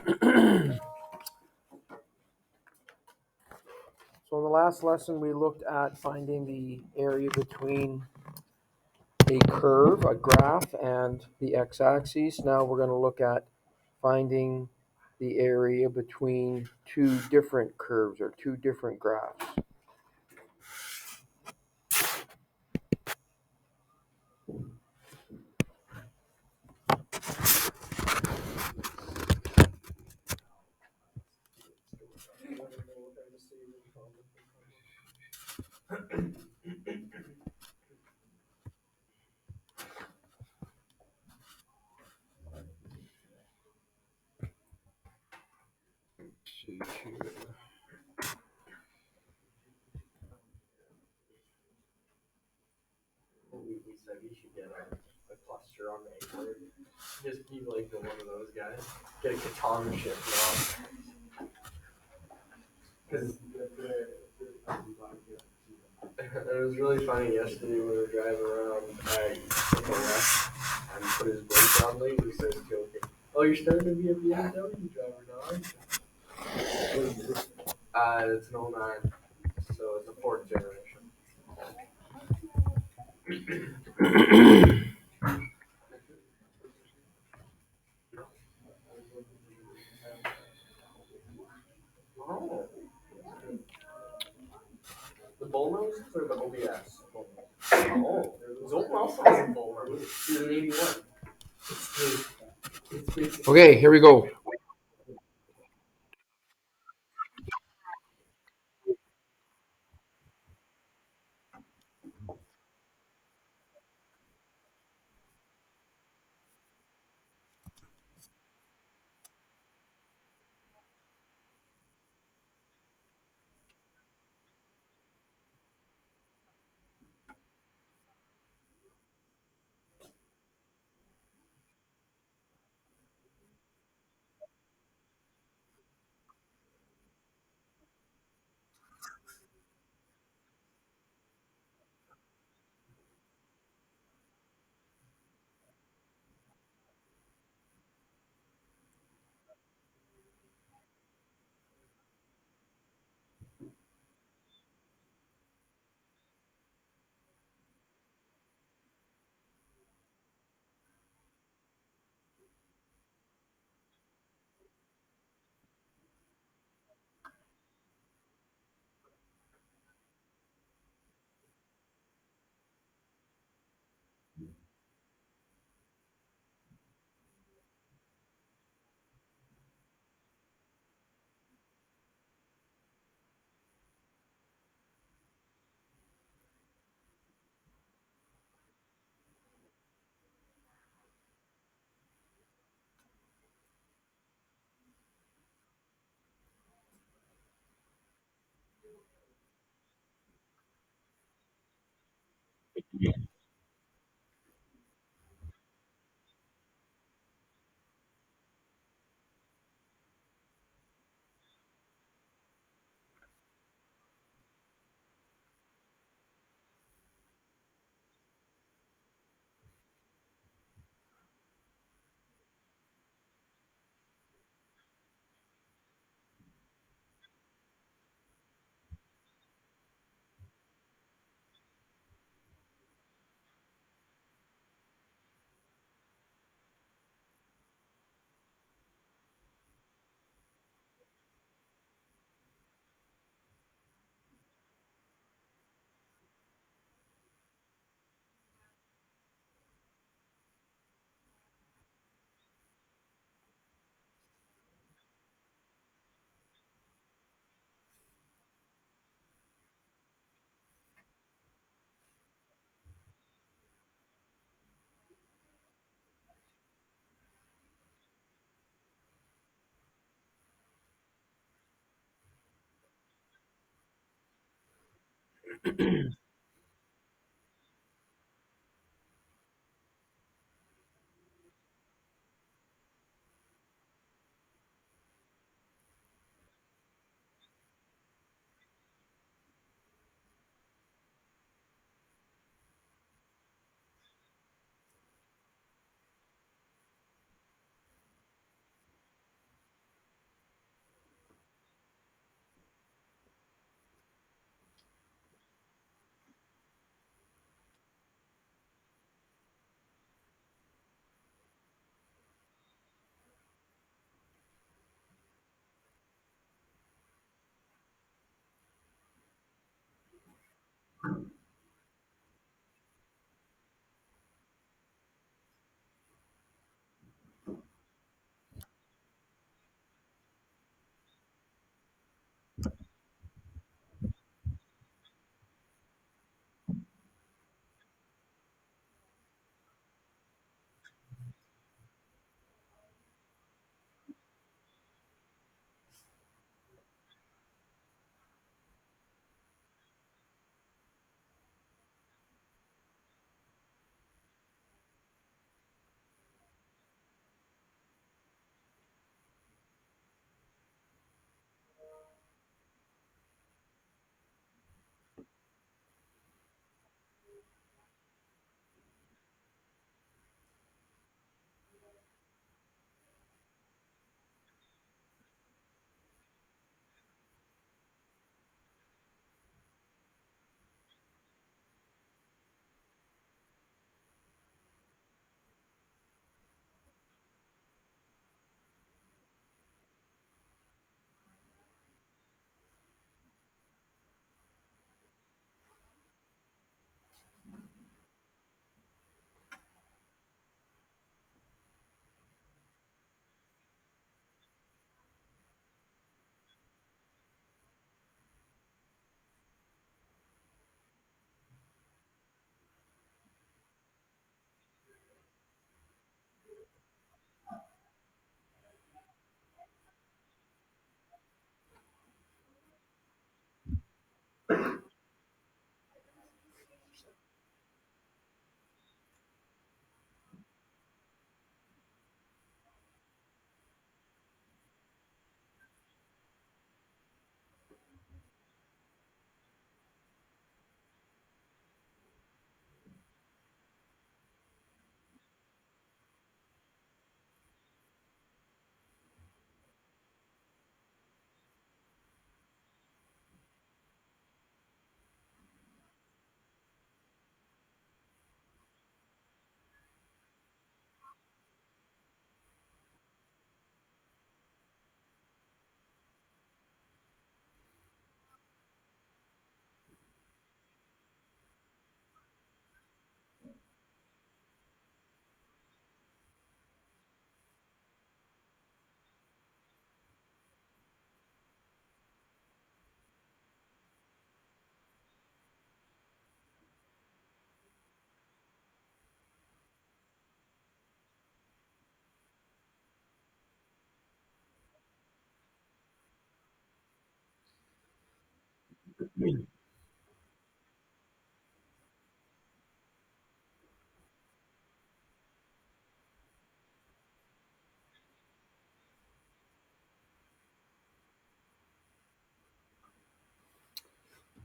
So in the last lesson, we looked at finding the area between a curve, a graph, and the x-axis. Now we're going to look at finding the area between two different curves or two different graphs. We said we should get a cluster on the A-word. Just be like one of those guys. Get a katana ship now. Because it was really funny yesterday when we were driving around. I took a left and put his brake on late. He starts joking. Oh, you're starting to be a BMW driver now, aren't you? It's an '09, so it's a fourth generation. Oh, the bullnose or the OBS? Oh, Zoltan also has a bullnose. He's an 81. Okay, here we go.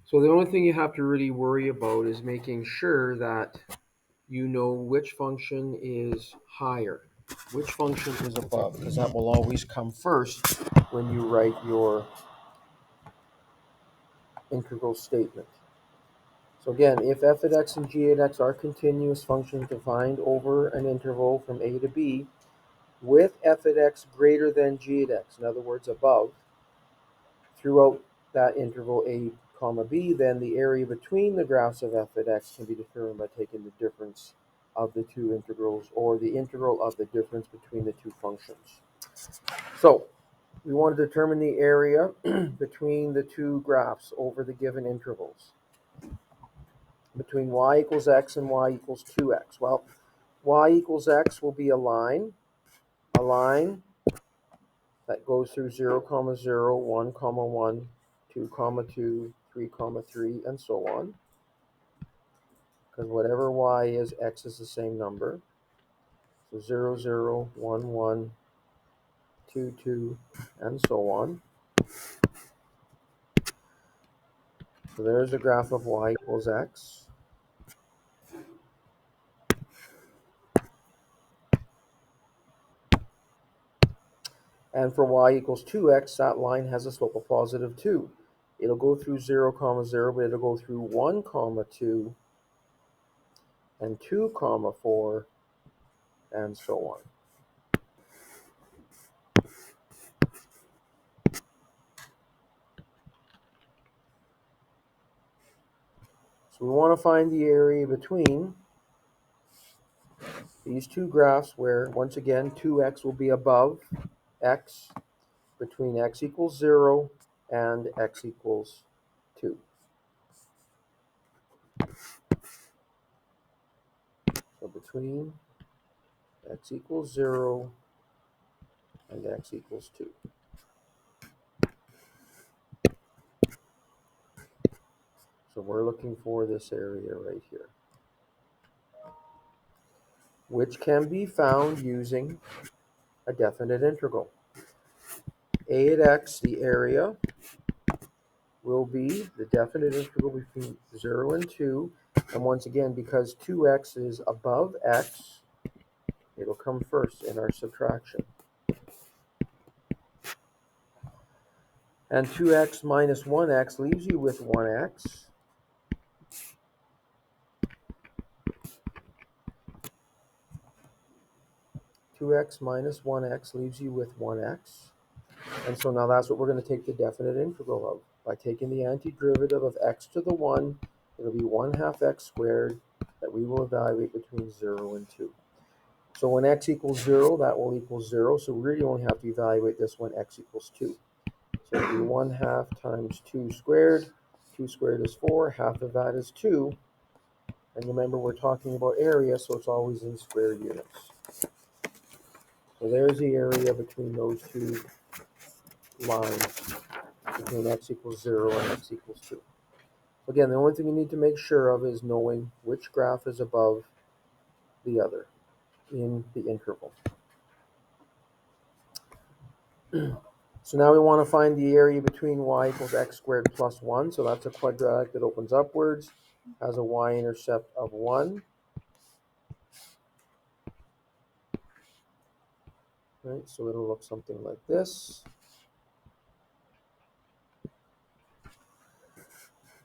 So the only thing you have to really worry about is making sure that you know which function is higher, which function is above, because that will always come first when you write your integral statement. So again, if f at x and g at x are continuous functions defined over an interval from a to b, with f at x greater than g at x, in other words above, throughout that interval a comma b, then the area between the graphs of f at x can be determined by taking the difference of the two integrals, or the integral of the difference between the two functions. So we want to determine the area between the two graphs over the given intervals, between y equals x and y equals 2x. Well, y equals x will be a line that goes through 0, comma 0, 1, comma 1, 2, comma 2, 3, comma 3, and so on. Because whatever y is, x is the same number. So 0, 0, 1, 1, 2, 2, and so on. So there's a graph of y equals x. And for y equals 2x, that line has a slope of positive 2. It'll go through 0, comma 0, but it'll go through 1, comma 2, and 2, comma 4, and so on. So we want to find the area between these two graphs where, once again, 2x will be above x, between x equals 0 and x equals 2. So between x equals 0 and x equals 2. So we're looking for this area right here, which can be found using a definite integral. A at x, the area, will be the definite integral between 0 and 2. And once again, because 2x is above x, it'll come first in our subtraction. And 2x minus 1x leaves you with 1x. Two x minus 1x leaves you with 1x. And so now that's what we're going to take the definite integral of. By taking the antiderivative of x to the 1, it'll be 1/2 x squared that we will evaluate between 0 and 2. So when x equals 0, that will equal 0. So we really only have to evaluate this when x equals 2. So it'll be 1/2 times 2 squared. 2 squared is 4. Half of that is 2. And remember, we're talking about area, so it's always in square units. So there's the area between those two lines, between x equals 0 and x equals 2. Again, the only thing you need to make sure of is knowing which graph is above the other in the interval. So now we want to find the area between y equals x squared plus 1. So that's a quadratic that opens upwards, has a y-intercept of 1. Right, so it'll look something like this.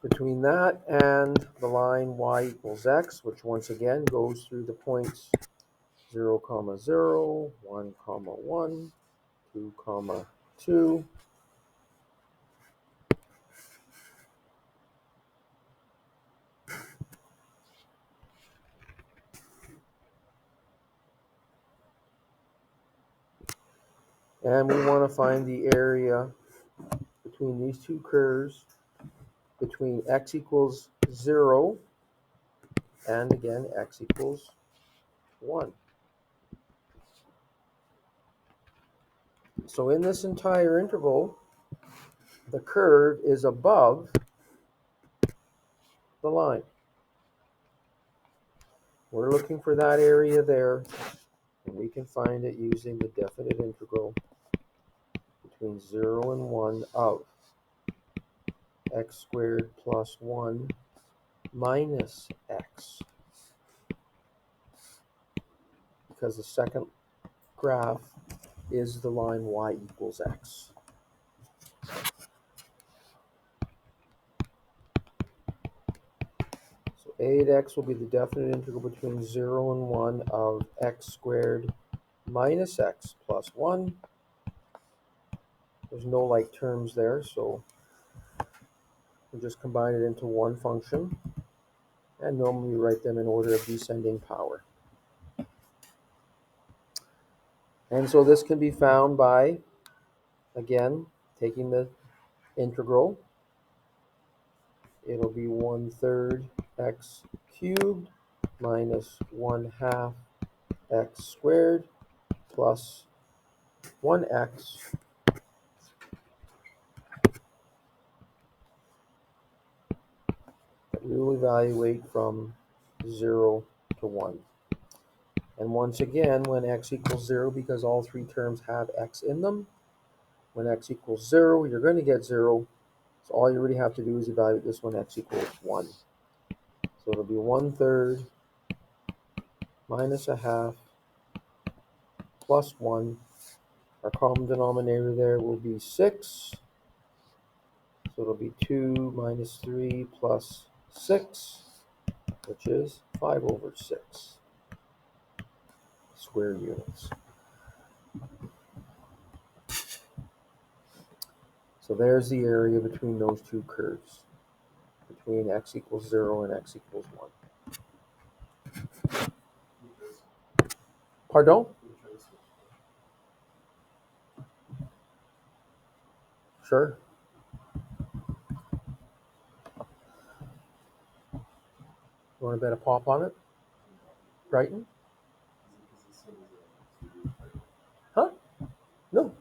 Between that and the line y equals x, which once again goes through the points 0, 0, 1, 1, 2, 2. And we want to find the area between these two curves between x equals 0 and again x equals 1. So in this entire interval, the curve is above the line. We're looking for that area there, and we can find it using the definite integral between 0 and 1 of x squared plus 1 minus x. Because the second graph is the line y equals x. So a at x will be the definite integral between 0 and 1 of x squared minus x plus 1. There's no like terms there, so we just combine it into one function. And normally we write them in order of descending power. And so this can be found by, again, taking the integral. It'll be 1/3 x cubed minus 1/2 x squared plus 1x that we will evaluate from 0 to 1. And once again, when x equals 0, because all three terms have x in them, when x equals 0, you're going to get 0. So all you really have to do is evaluate this when x equals 1. So it'll be 1/3 minus 1/2 plus 1. Our common denominator there will be 6. So it'll be 2 minus 3 plus 6, which is 5/6 square units. So there's the area between those two curves, between x equals 0 and x equals 1. Pardon? Sure. You want to bet a pop on it? Brighton? Huh? No.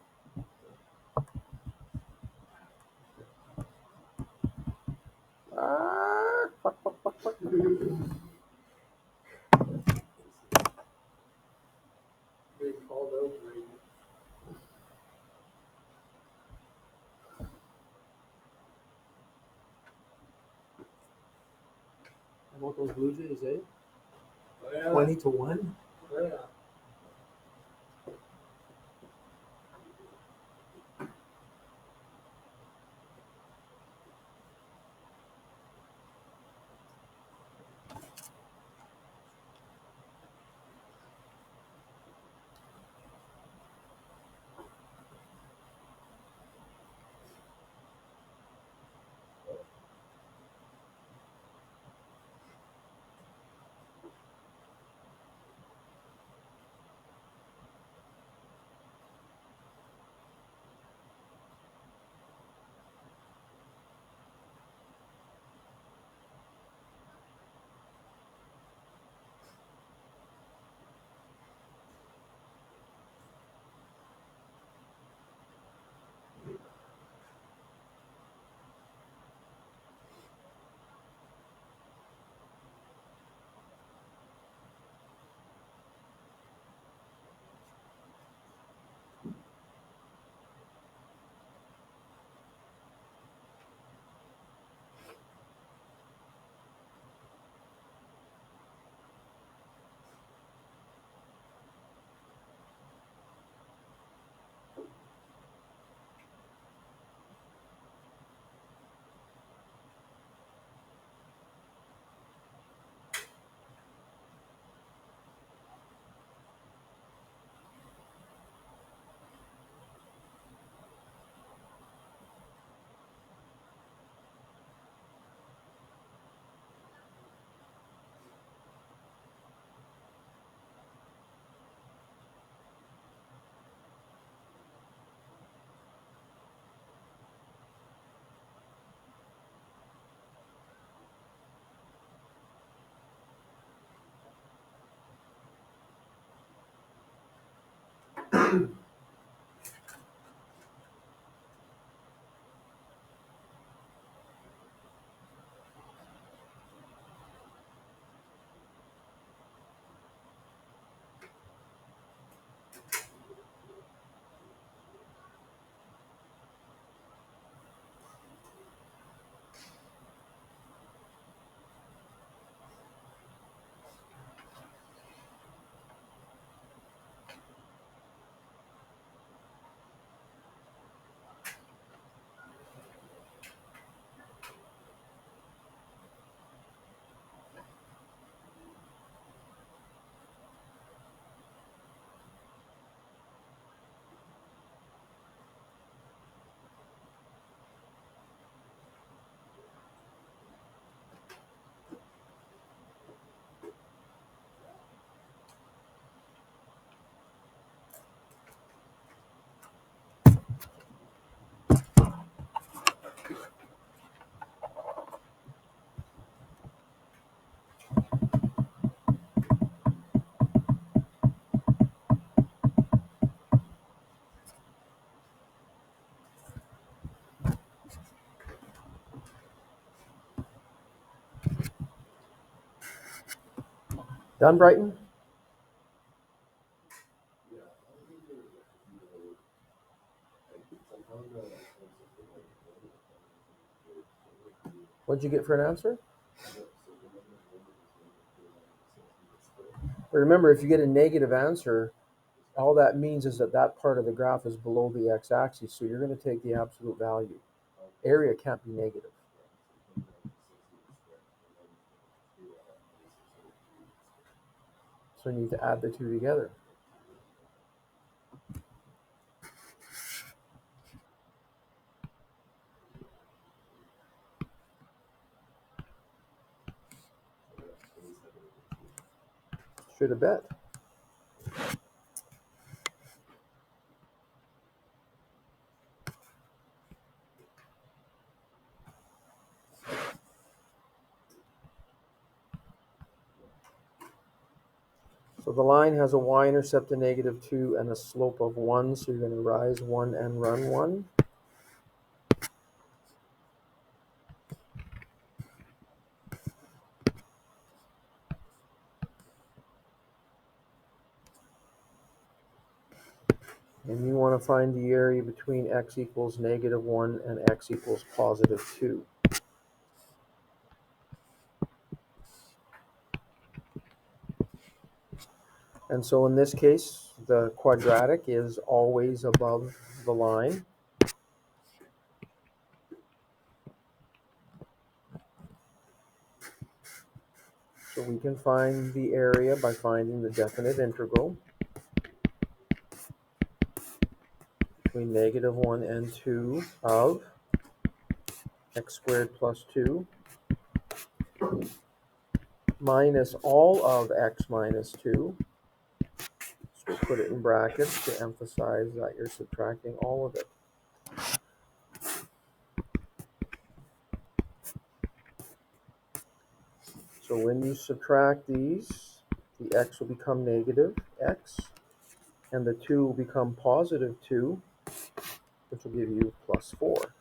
Fuck. How about those Blue Jays, eh? Oh, yeah. 20 to 1? Oh, yeah. Done, Brighton? What'd you get for an answer? But remember, if you get a negative answer, all that means is that that part of the graph is below the x-axis, so you're going to take the absolute value. Area can't be negative. So you need to add the two together. Should have bet. So the line has a y-intercept of -2 and a slope of 1, so you're going to rise 1 and run 1. And you want to find the area between x equals -1 and x equals +2. And so in this case, the quadratic is always above the line. So we can find the area by finding the definite integral between -1 and 2 of x squared plus 2 minus all of x minus 2. So we'll put it in brackets to emphasize that you're subtracting all of it. So when you subtract these, the x will become negative x, and the 2 will become positive 2, which will give you plus 4.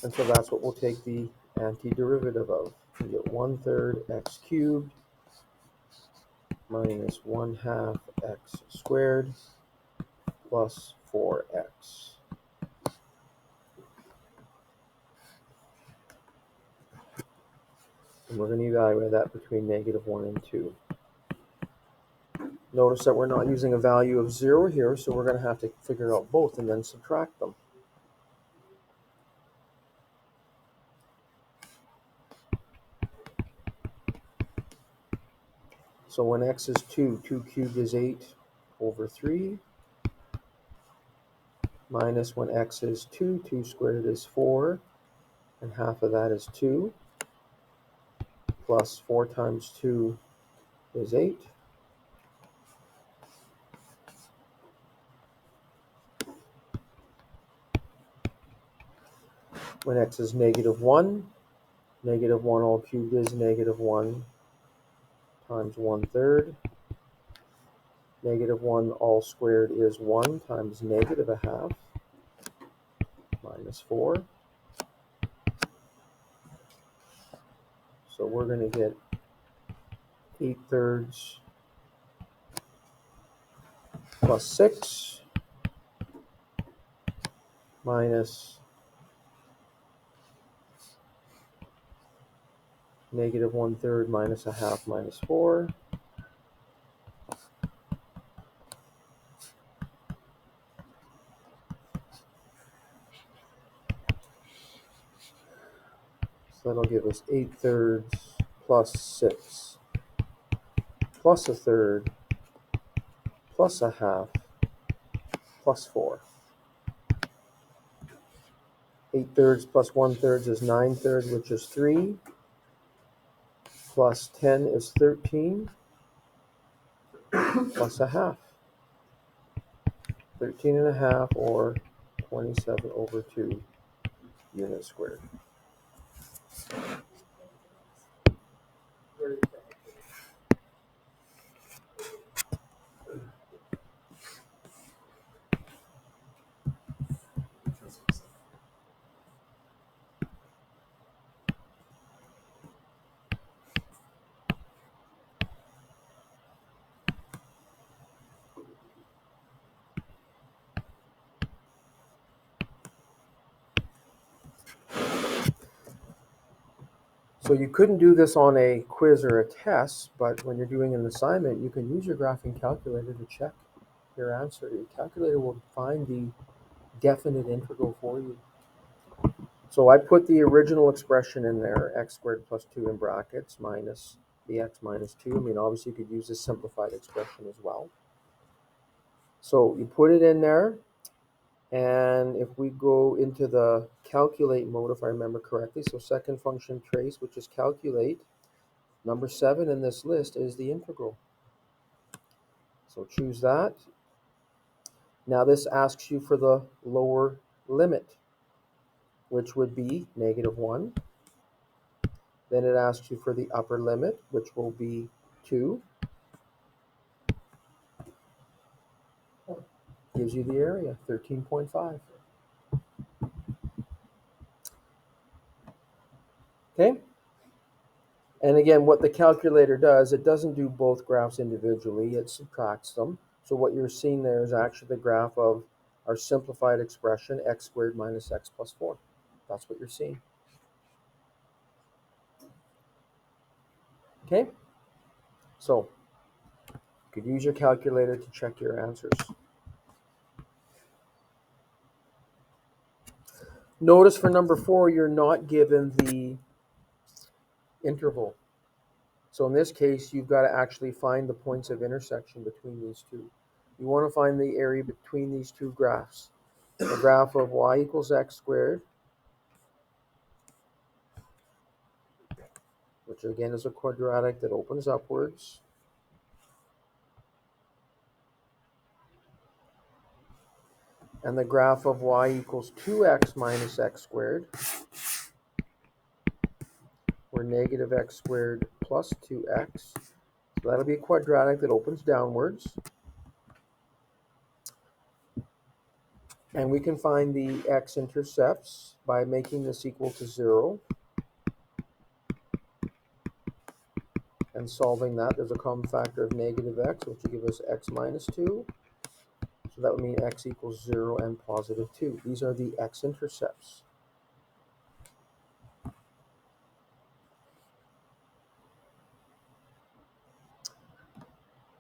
And so that's what we'll take the antiderivative of. You get 1/3 x cubed minus 1/2 x squared plus 4x. And we're going to evaluate that between -1 and 2. Notice that we're not using a value of 0 here, so we're going to have to figure out both and then subtract them. So when x is 2, 2 cubed is 8/3, minus when x is 2, 2 squared is 4, and half of that is 2, plus 4 times 2 is 8. When x is -1, -1 all cubed is -1 times 1/3. -1 all squared is 1 times -1/2 minus 4. So we're going to get 8/3 plus 6 minus -1/3 minus 1/2 minus 4. So that'll give us 8/3 plus 6 plus 1/3 plus 1/2 plus 4. 8/3 plus 1/3 is 9/3, which is 3, plus 10 is 13, plus 1/2. 13.5 or 27/2 units squared. So you couldn't do this on a quiz or a test, but when you're doing an assignment, you can use your graphing calculator to check your answer. Your calculator will find the definite integral for you. So I put the original expression in there, x squared plus 2 in brackets, minus the x minus 2. I mean, obviously you could use this simplified expression as well. So you put it in there, And if we go into the calculate mode, if I remember correctly, so second function trace, which is calculate, number 7 in this list is the integral. So choose that. Now this asks you for the lower limit, which would be -1. Then it asks you for the upper limit, which will be 2. Gives you the area, 13.5. Okay? And again, what the calculator does, it doesn't do both graphs individually, it subtracts them. So what you're seeing there is actually the graph of our simplified expression, x squared minus x plus 4. That's what you're seeing. Okay? So you could use your calculator to check your answers. Notice for number 4, you're not given the interval. So in this case, you've got to actually find the points of intersection between these two. You want to find the area between these two graphs. The graph of y equals x squared, which again is a quadratic that opens upwards. And the graph of y equals 2x minus x squared, where negative x squared plus 2x. So that'll be a quadratic that opens downwards. And we can find the x-intercepts by making this equal to 0. And solving that, there's a common factor of negative x, which will give us x minus 2. So that would mean x equals 0 and positive 2. These are the x-intercepts.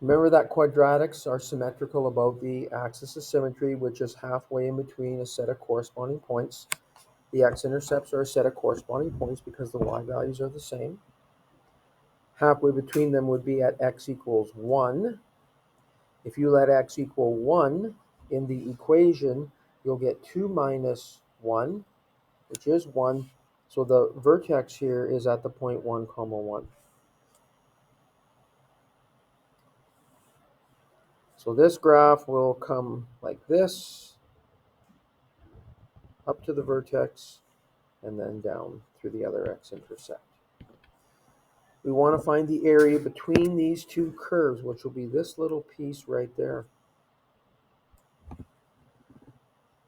Remember that quadratics are symmetrical about the axis of symmetry, which is halfway in between a set of corresponding points. The x-intercepts are a set of corresponding points because the y values are the same. Halfway between them would be at x equals 1. If you let x equal 1 in the equation, you'll get 2 minus 1, which is 1. So the vertex here is at the point 1, 1. So this graph will come like this, up to the vertex, and then down through the other x-intercept. We want to find the area between these two curves, which will be this little piece right there.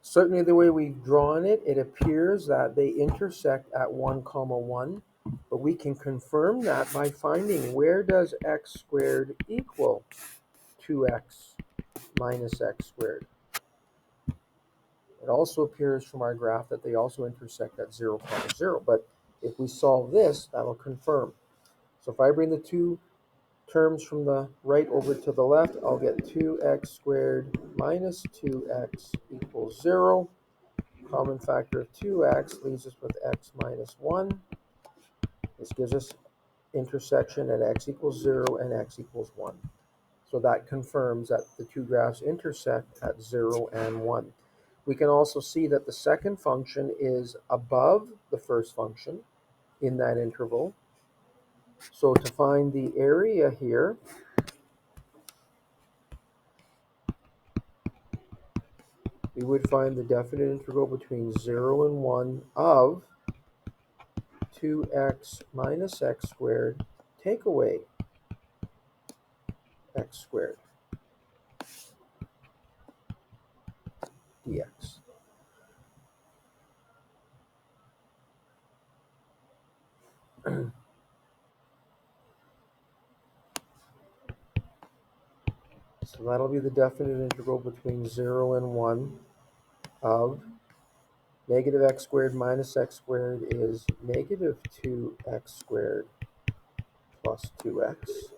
Certainly the way we've drawn it, it appears that they intersect at 1, 1, but we can confirm that by finding where does x squared equal 2x minus x squared. It also appears from our graph that they also intersect at 0, 0, but if we solve this, that'll confirm. So if I bring the two terms from the right over to the left, I'll get 2x squared minus 2x equals 0. Common factor of 2x leaves us with x minus 1. This gives us intersection at x equals 0 and x equals 1. So that confirms that the two graphs intersect at 0 and 1. We can also see that the second function is above the first function in that interval. So to find the area here, we would find the definite integral between 0 and 1 of 2x minus x squared take away x squared dx. So that'll be the definite integral between 0 and 1 of negative x squared minus x squared is negative 2x squared plus 2x.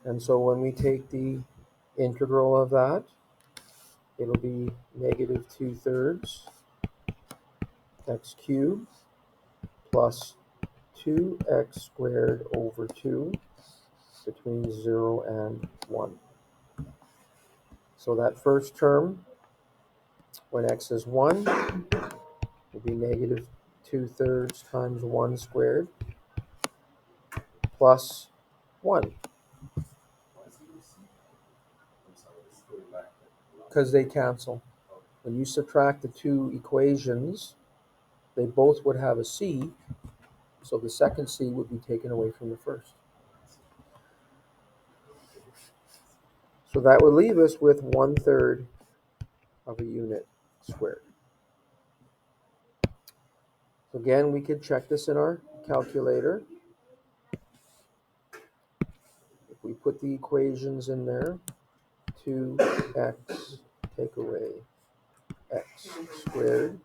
And so when we take the integral of that, it'll be negative 2/3 x cubed plus 2x squared over 2 between 0 and 1. So that first term, when x is 1, will be negative 2/3 times 1 squared plus 1. Because they cancel. When you subtract the two equations, they both would have a c, so the second c would be taken away from the first. So that would leave us with 1/3 of a unit squared. So again, we could check this in our calculator. If we put the equations in there, 2x take away x squared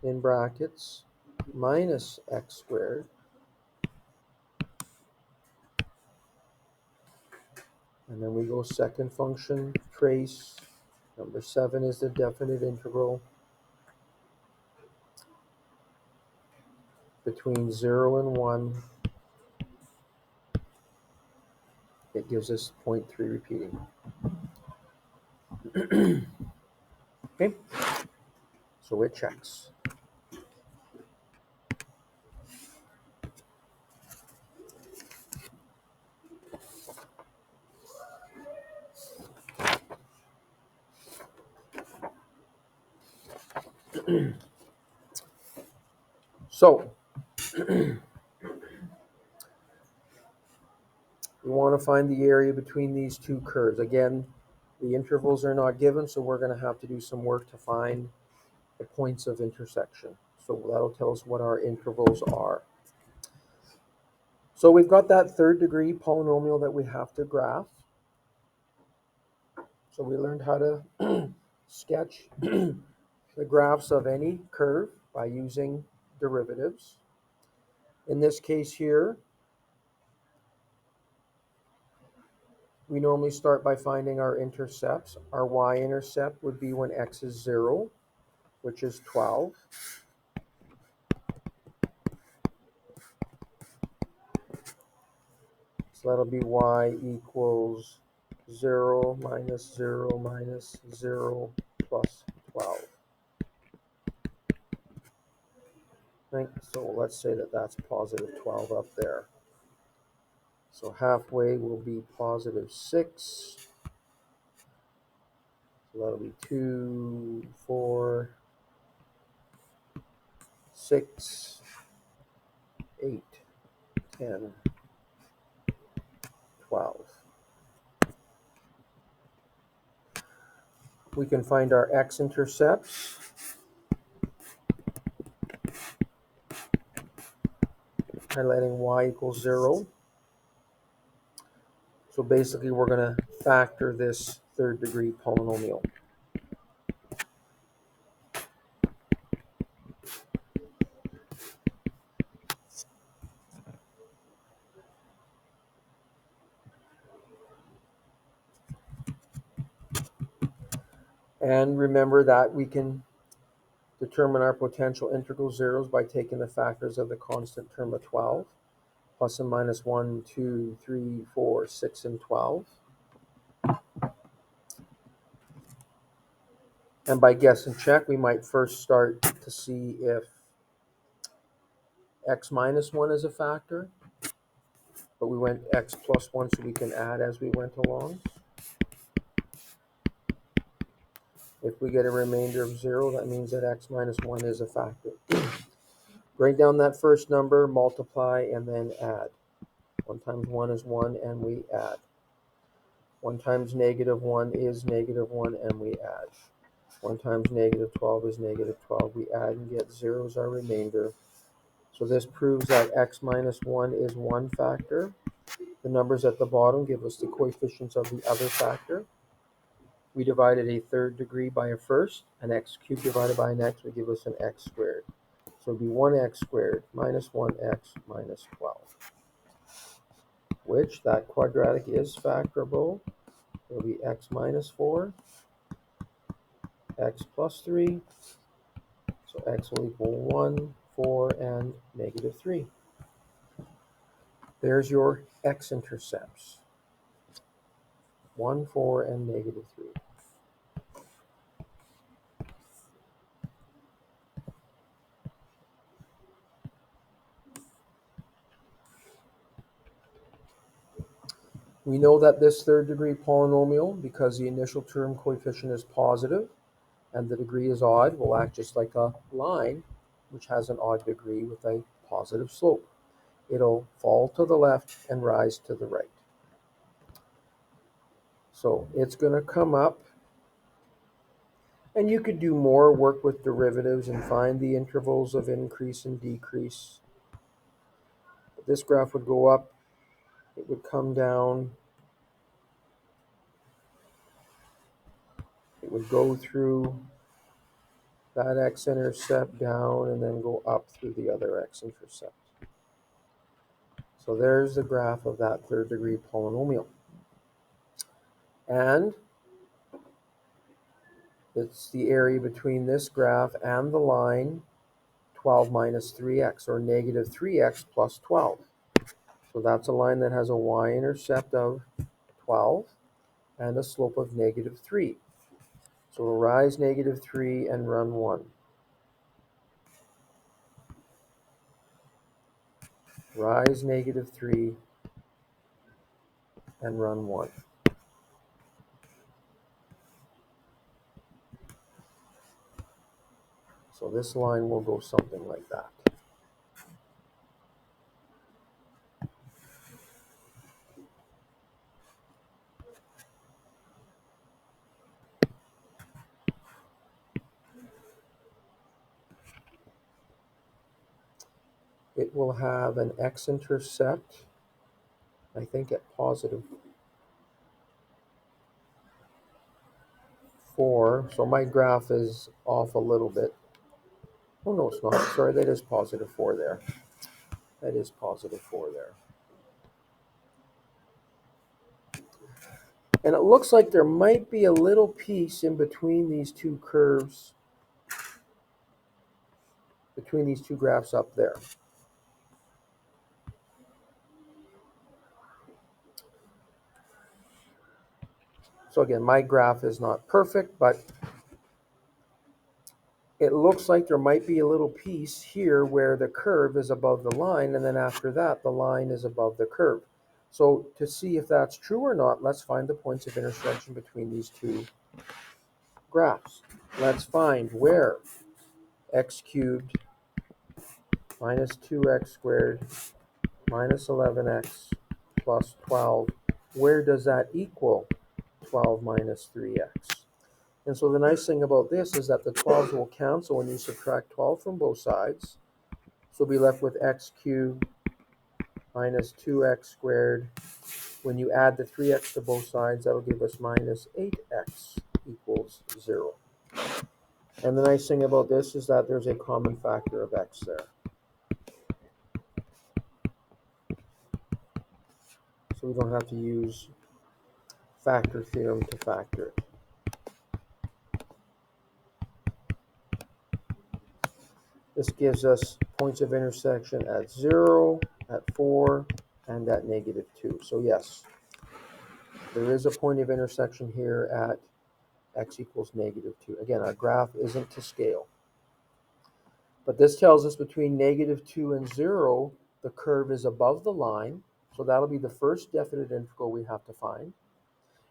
in brackets minus x squared and then we go second function trace. Number 7 is the definite integral between 0 and 1. It gives us 0.3 repeating. Okay, so it checks. So we want to find the area between these two curves. Again, the intervals are not given, so we're going to have to do some work to find the points of intersection. So that'll tell us what our intervals are. So we've got that third degree polynomial that we have to graph. So we learned how to sketch the graphs of any curve by using derivatives. In this case here, we normally start by finding our intercepts. Our y-intercept would be when x is 0, which is 12. So that'll be y equals 0 minus 0 minus 0 plus 12. Right? So let's say that that's positive 12 up there. So halfway will be positive 6. So that'll be 2, 4, 6, 8, 10, 12. We can find our x-intercepts. Highlighting y equals 0. So basically we're going to factor this third degree polynomial. And remember that we can determine our potential integral zeros by taking the factors of the constant term of 12, plus and minus 1, 2, 3, 4, 6, and 12. And by guess and check, we might first start to see if x minus 1 is a factor, but we went x plus 1 so we can add as we went along. If we get a remainder of 0, that means that x minus 1 is a factor. Write down that first number, multiply, and then add. 1 times 1 is 1, and we add. 1 times negative 1 is negative 1, and we add. 1 times negative 12 is negative 12. We add and get 0 as our remainder. So this proves that x minus 1 is one factor. The numbers at the bottom give us the coefficients of the other factor. We divided a third degree by a first. An x cubed divided by an x would give us an x squared. So it would be 1x squared minus 1x minus 12, which that quadratic is factorable. It will be x minus 4, x plus 3. So x will equal 1, 4, and negative 3. There's your x-intercepts. 1, 4, and negative 3. We know that this third degree polynomial, because the initial term coefficient is positive and the degree is odd, will act just like a line which has an odd degree with a positive slope. It'll fall to the left and rise to the right. So it's going to come up, and you could do more work with derivatives and find the intervals of increase and decrease. But this graph would go up, it would come down, it would go through that x-intercept down and then go up through the other x-intercept. So there's the graph of that third degree polynomial. And it's the area between this graph and the line 12 minus 3x, or negative 3x plus 12. So that's a line that has a y-intercept of 12 and a slope of negative 3. So we'll rise negative 3 and run 1. Rise negative 3 and run 1. So this line will go something like that. It will have an x-intercept, I think, at positive 4. So my graph is off a little bit. Oh, no, it's not. Sorry, that is positive 4 there. That is positive 4 there. And it looks like there might be a little piece in between these two curves, between these two graphs up there. So again, my graph is not perfect, but it looks like there might be a little piece here where the curve is above the line, and then after that, the line is above the curve. So to see if that's true or not, let's find the points of intersection between these two graphs. Let's find where x cubed minus 2x squared minus 11x plus 12, where does that equal 12 minus 3x? And so the nice thing about this is that the 12s will cancel when you subtract 12 from both sides. So we'll be left with x cubed minus 2x squared. When you add the 3x to both sides, that'll give us minus 8x equals 0. And the nice thing about this is that there's a common factor of x there. So we don't have to use factor theorem to factor it. This gives us points of intersection at 0, at 4, and at negative 2. So yes, there is a point of intersection here at x equals negative 2. Again, our graph isn't to scale. But this tells us between negative 2 and 0, the curve is above the line. So that'll be the first definite integral we have to find.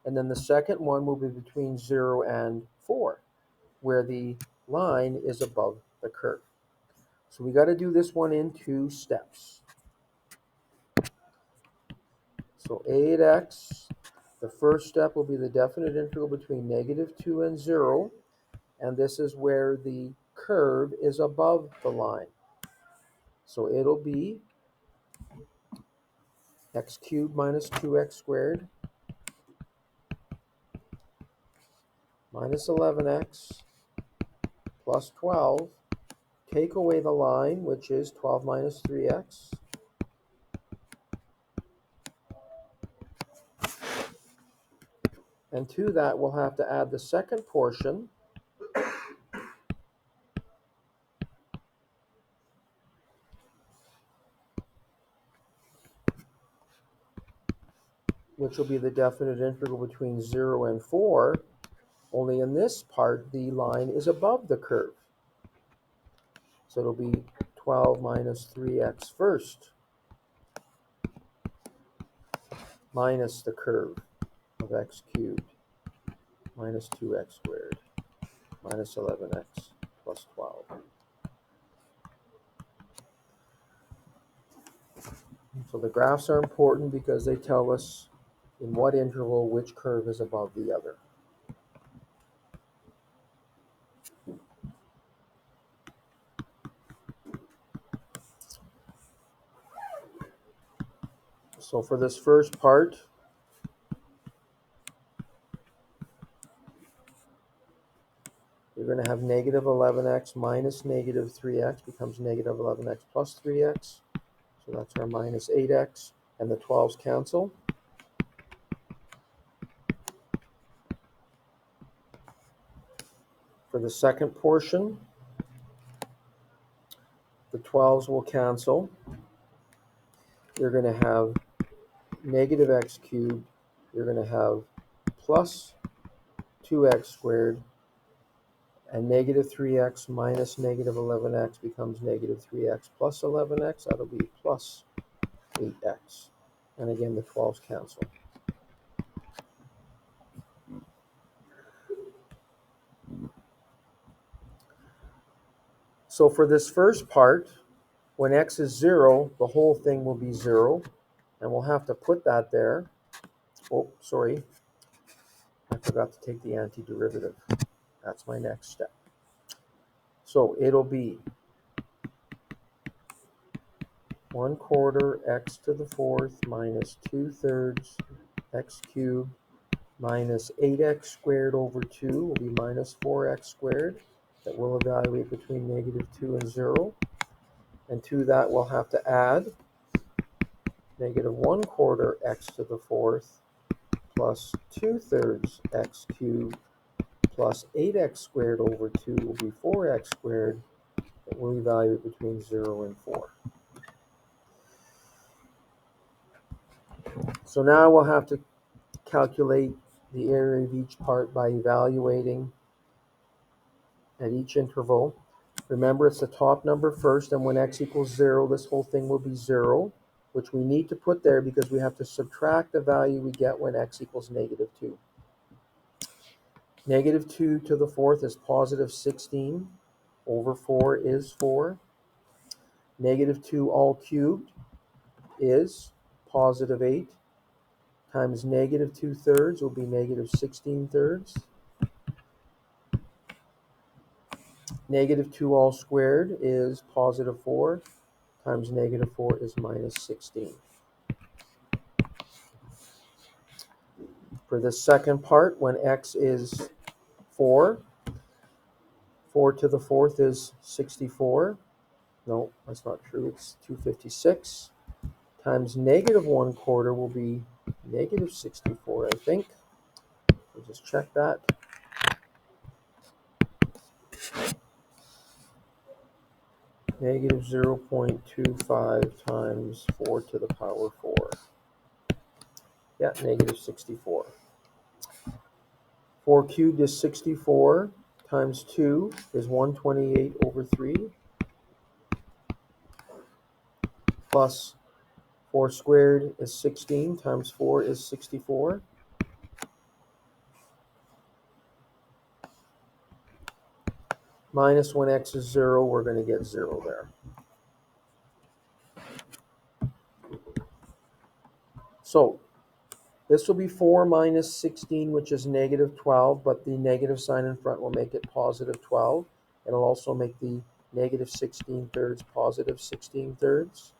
And then the second one will be between 0 and 4, where the line is above the curve. So we got to do this one in 2 steps. So 8x, the first step will be the definite integral between negative 2 and 0. And this is where the curve is above the line. So it'll be x cubed minus 2x squared minus 11x plus 12. Take away the line, which is 12 minus 3x. And to that, we'll have to add the second portion, which will be the definite integral between 0 and 4, only in this part the line is above the curve. So it'll be 12 minus 3x first minus the curve of x cubed minus 2x squared minus 11x plus 12. So the graphs are important because they tell us in what interval which curve is above the other. So for this first part, you're going to have negative 11x minus negative 3x becomes negative 11x plus 3x. So that's our minus 8x, and the 12s cancel. For the second portion, the 12s will cancel. You're going to have negative x cubed. You're going to have plus 2x squared, and negative 3x minus negative 11x becomes negative 3x plus 11x. That'll be plus 8x. And again, the 12s cancel. So for this first part, when x is 0, the whole thing will be 0. And we'll have to put that there. Oh, sorry. I forgot to take the antiderivative. That's my next step. So it'll be 1/4 x to the 4th minus 2/3 x cubed minus 8x squared over 2 will be minus 4x squared. That will evaluate between negative 2 and 0. And to that we'll have to add negative 1/4 x to the 4th plus 2/3 x cubed plus 8x squared over 2 will be 4x squared. That will evaluate between 0 and 4. So now we'll have to calculate the area of each part by evaluating at each interval. Remember, it's the top number first, and when x equals 0, this whole thing will be 0, which we need to put there because we have to subtract the value we get when x equals negative 2. Negative 2 to the 4th is positive 16 over 4 is 4. Negative 2 all cubed is positive 8 times negative 2/3 will be negative 16/3. Negative 2 all squared is positive 4 times negative 4 is minus 16. For the second part, when x is 4, 4 to the 4th is 64. No, that's not true. It's 256 times negative 1/4 will be negative 64, I think. We'll just check that. Negative 0.25 times 4 to the power 4. Yeah, negative 64. 4 cubed is 64 times 2 is 128 over 3 plus 4 squared is 16 times 4 is 64. Minus when x is 0, we're going to get 0 there. So this will be 4 minus 16, which is negative 12, but the negative sign in front will make it positive 12. It'll also make the negative 16/3 positive 16/3.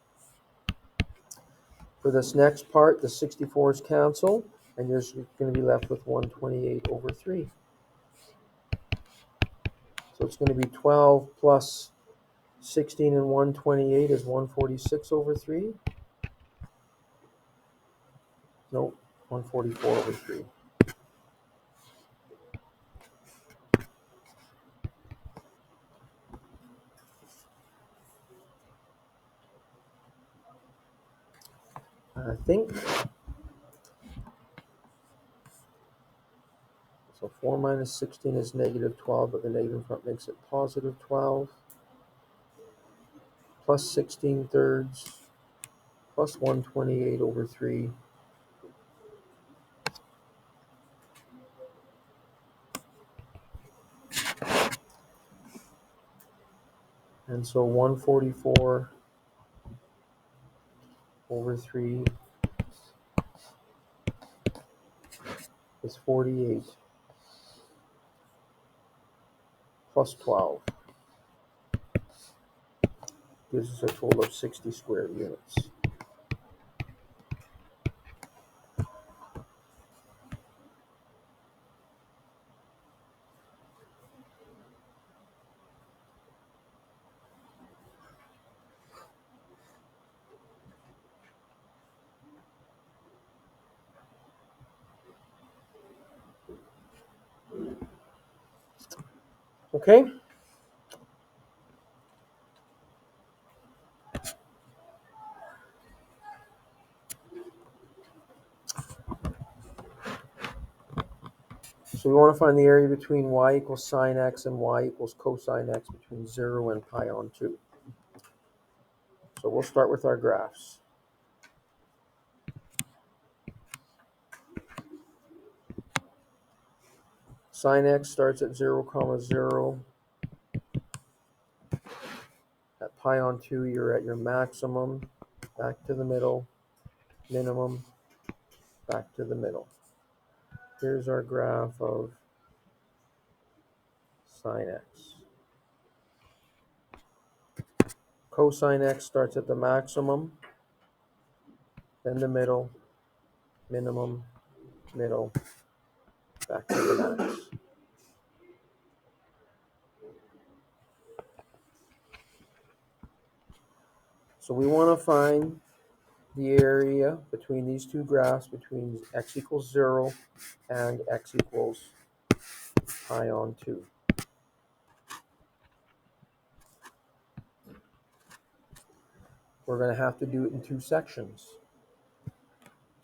For this next part, the 64's cancel, and you're going to be left with 128 over 3. So it's going to be 12 plus 16 and 128 is 146 over 3. Nope, 144 over 3. I think 4 minus 16 is negative 12, but the negative in front makes it positive 12. Plus 16 thirds plus 128 over 3. And so 144 over 3 is 48 plus 12. Gives us a total of 60 square units. Okay? So we want to find the area between y equals sine x and y equals cosine x between 0 and pi on 2. So we'll start with our graphs. Sine x starts at 0, comma 0. At pi on 2, you're at your maximum, back to the middle, minimum, back to the middle. Here's our graph of sine x. Cosine x starts at the maximum, then the middle, minimum, middle, back to the max. So we want to find the area between these two graphs between x equals 0 and x equals pi on 2. We're going to have to do it in two sections.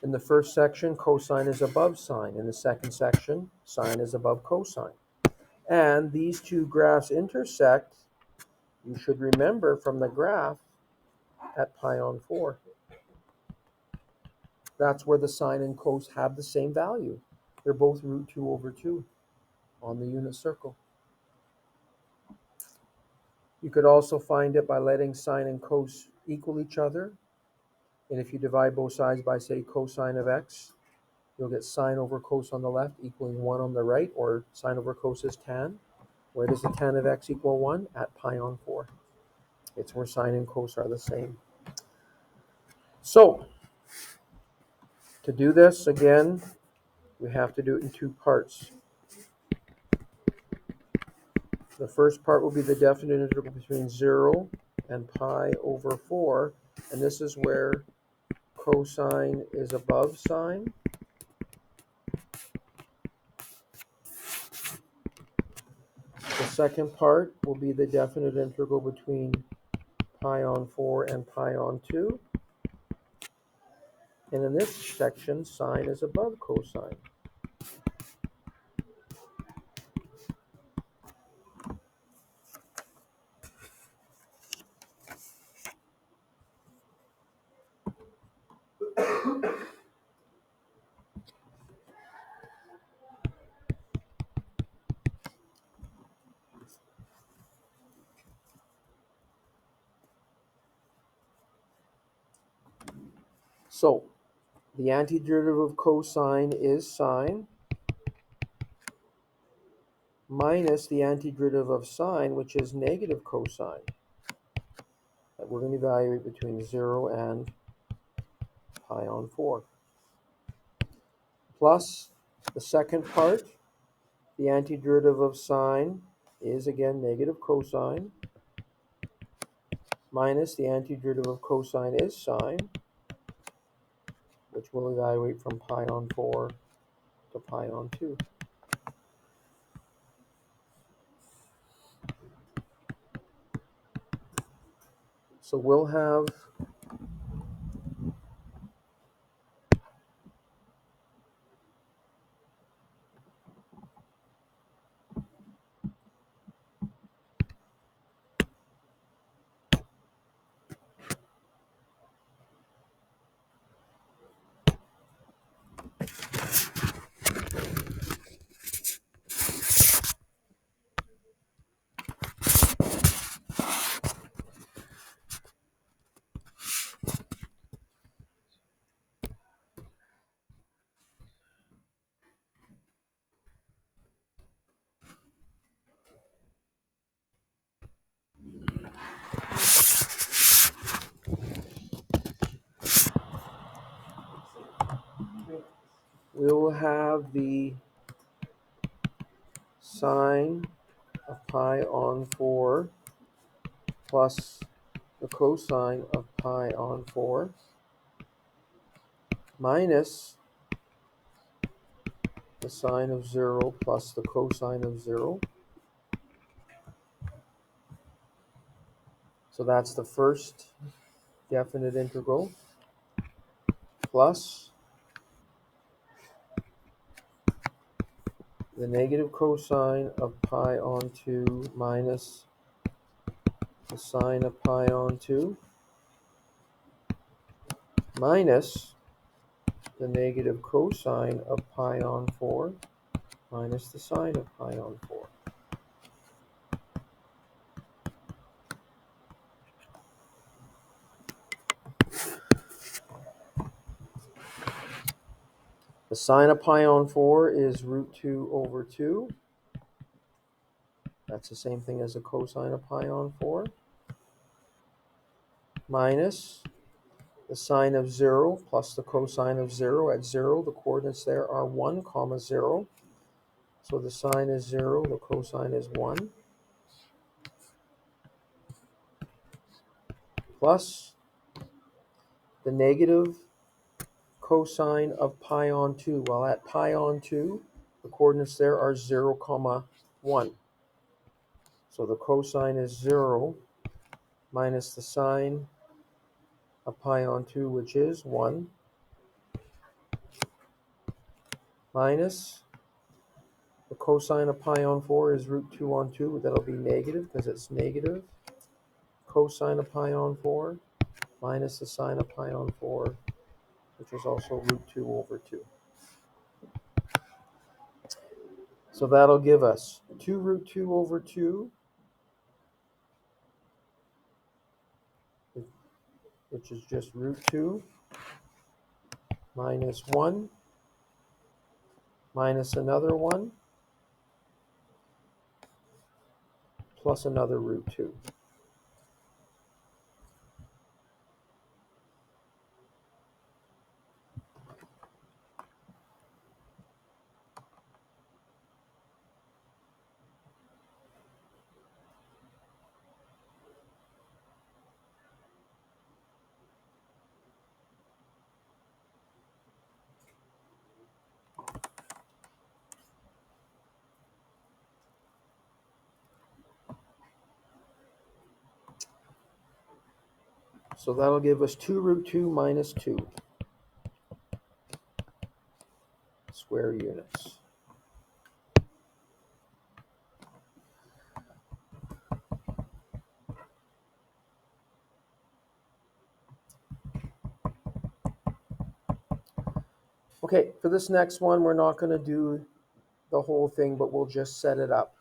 In the first section, cosine is above sine. In the second section, sine is above cosine. And these two graphs intersect, you should remember, from the graph at pi on 4. That's where the sine and cos have the same value. They're both root 2 over 2 on the unit circle. You could also find it by letting sine and cos equal each other. And if you divide both sides by, say, cosine of x, you'll get sine over cos on the left equaling 1 on the right, or sine over cos is tan. Where does the tan of x equal 1? At pi on 4. It's where sine and cos are the same. So, to do this, again, we have to do it in two parts. The first part will be the definite integral between 0 and pi over 4, and this is where cosine is above sine. The second part will be the definite integral between pi on 4 and pi on 2. And in this section, sine is above cosine. So, the antiderivative of cosine is sine, minus the antiderivative of sine, which is negative cosine. That we're going to evaluate between 0 and pi on 4. Plus the second part, the antiderivative of sine is again negative cosine, minus the antiderivative of cosine is sine, which we'll evaluate from pi on 4 to pi on 2. So we'll have we'll have the sine of pi on 4 plus the cosine of pi on 4 minus the sine of 0 plus the cosine of 0. So that's the first definite integral, plus the negative cosine of pi on 2 minus the sine of pi on 2 minus the negative cosine of pi on 4 minus the sine of pi on 4. The sine of pi on 4 is root 2 over 2. That's the same thing as the cosine of pi on 4. Minus the sine of 0 plus the cosine of 0. At 0, the coordinates there are 1, 0. So the sine is 0, the cosine is 1. Plus the negative cosine of pi on 2. Well, at pi on 2, the coordinates there are 0, 1. So the cosine is 0 minus the sine of pi on 2, which is 1, minus the cosine of pi on 4 is root 2 on 2. That'll be negative because it's negative cosine of pi on 4 minus the sine of pi on 4, which is also root 2 over 2. So that'll give us 2 root 2 over 2, which is just root 2, minus 1, minus another 1, plus another root 2. So that'll give us 2 root 2 minus 2 square units. Okay, for this next one, we're not going to do the whole thing, but we'll just set it up.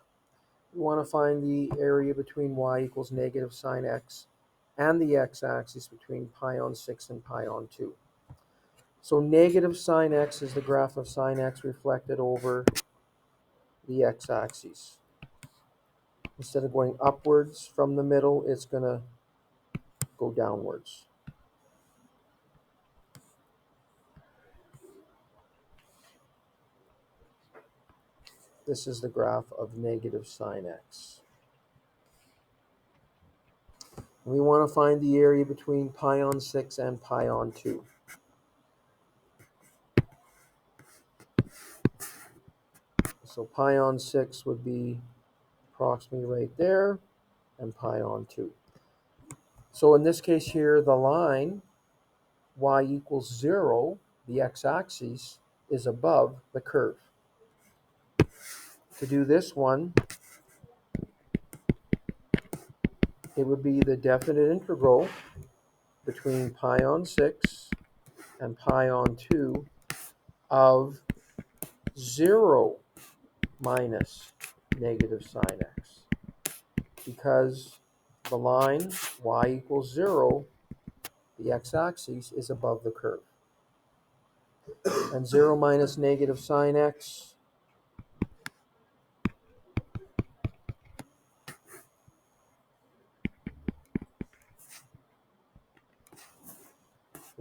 We want to find the area between y equals negative sine x and the x-axis between pi on 6 and pi on 2. So negative sine x is the graph of sine x reflected over the x-axis. Instead of going upwards from the middle, it's going to go downwards. This is the graph of negative sine x. We want to find the area between pi on 6 and pi on 2. So pi on 6 would be approximately right there, and pi on 2. So in this case here, the line y equals 0, the x-axis, is above the curve. To do this one, it would be the definite integral between pi on 6 and pi on 2 of 0 minus negative sine x. Because the line y equals 0, the x-axis, is above the curve. And 0 minus negative sine x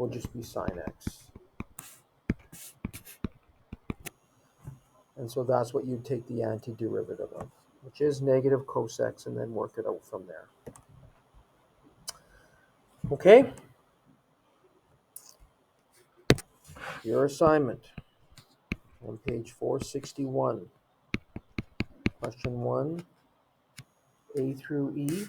will just be sine x. And so that's what you'd take the antiderivative of, which is negative cos x, and then work it out from there. Okay? Your assignment on page 461. Question 1, A through E.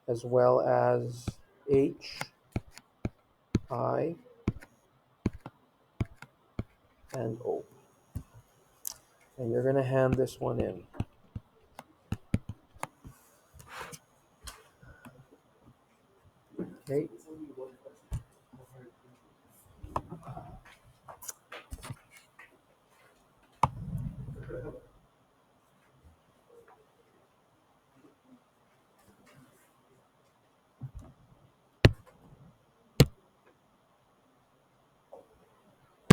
As well as H, I, and O. And you're going to hand this one in. Okay.